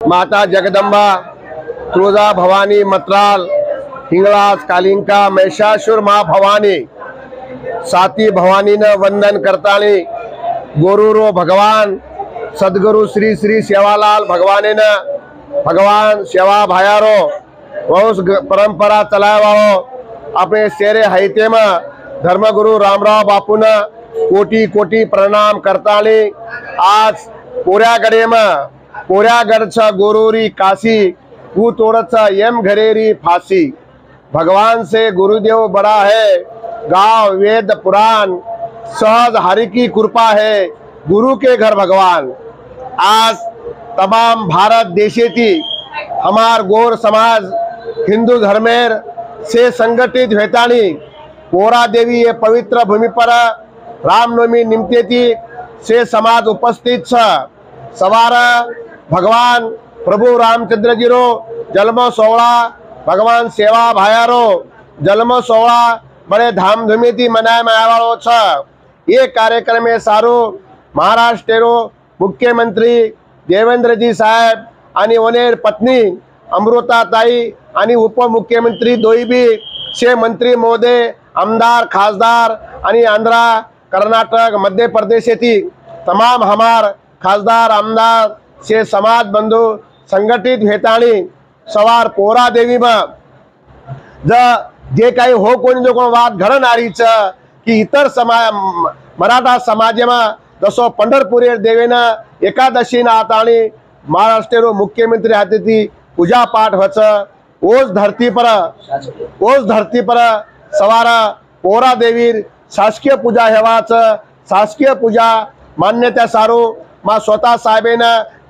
माता जगदंबा तुळजा भवानी मत्राल हिंगलाज कालिंका महिषासुर मा भवानी साती भवानीनं वंदन करताळी गोरुरो भगवान सद्गुरु श्री श्री सेवालाल भगवानेनं भगवान सेवा भायारो वंश परंपरा चलावाओ अपने शेरे हाइते में धर्मगुरु रामराव बापून कोटी कोटी प्रणाम करताली। आज पोऱ्यागडे में पोऱ्यागडचा गोरुरी काशी तू तोड़चा यम घरेरी फांसी। भगवान से गुरुदेव बड़ा है गाँव वेद पुराण सहज हरि की कृपा है गुरु के घर भगवान। आज तमाम भारत देशेती हमार गौर समाज हिंदू धर्मेर से संगठित हेतानी पोरा देवी ये पवित्र भूमि पर रामनवमी निमित्ते से समाज उपस्थित छ। सवार भगवान प्रभु रामचंद्र जी रो जन्म सोहळा भगवान सेवा भायारो जन्म सोहळा बड़े धामधूमी थी मनाय में आवाळो छ। ये कार्यक्रम में सारो महाराष्ट्र मुख्यमंत्री देवेंद्र जी साहेब आणि ओनेर पत्नी अमृताताई आणि उपमुख्यमंत्री दोईबी से मंत्री महोदय आमदार खासदार आणि आंध्र कर्नाटक मध्य प्रदेश थी तमाम हमार खासदार आमदार से समाज बंधु संगठित हेताणी सवार पोरा देवी में जे काही हो कोणी जो कोण वाद घडणारीच की इतर समाज मराठा समाज में जसो पंढरपुर देवेनं एकादशी आताणी महाराष्ट्र मुख्यमंत्री हाथे थी पूजा पाठ वच ओस धरती पर सवार पोरा देवी शासकीय पूजा हेवाच शासकीय पूजा मान्यता सारो मा स्वतः साहेबेन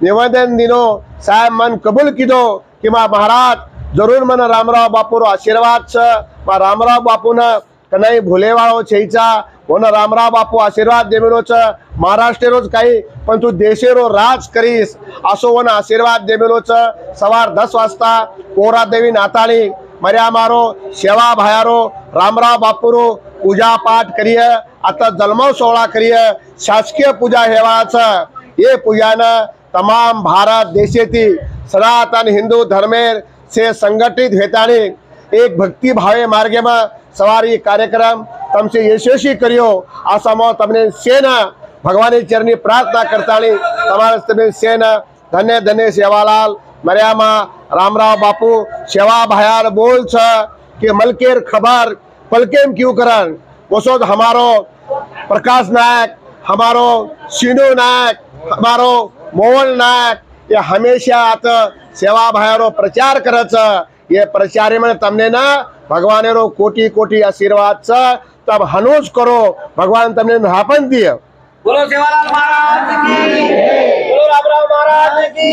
निवेदन दिनो साहेब मन कबूल किदो कि मा महाराज जरूर मन रामराव बापूरो आशीर्वाद छ मा रामराव बापून कनाई भुलेवाळो छेचा होना रामराव बापू आशीर्वाद देमेलो छ महाराष्ट्र रोज काही पण तू देशेरो राज करीस असो वन आशीर्वाद देमेलो छ। सवार 10 वाजता पोरा देवी नाताळी मर्या मारो सेवा भायारो रामराव बापूरो पूजा पाठ करिए आता जन्मोत्सव सोहळा करिए शासकीय पूजा हेवाच। ये पूजानं तमाम भारत देशेती सनातन हिंदू धर्मेर से संगठित हेताणी एक भक्ति भावे मार्गे में सवारी कार्यक्रम तमसे यशस्वी करियो आशा मो तमने सेन भगवान चरणी प्रार्थना करताणी तमारे सेन धन्य धन्य सेवालाल मर्यामा रामराव बापू सेवा भायार बोल छ कि मलकेर खबर पलकेम क्यों करन वसोद हमारो प्रकाश नायक हमारो सीनू नायक हमारो मोहन नायक ये हमेशा आता सेवा भायारो प्रचार करच। ये प्रचार में तमने ना भगवान रो कोटि कोटि आशीर्वाद छ तब हनोज करो भगवान तमने नापन दिए। बोलो सेवालाल महाराज की, बोलो रामराव महाराज की।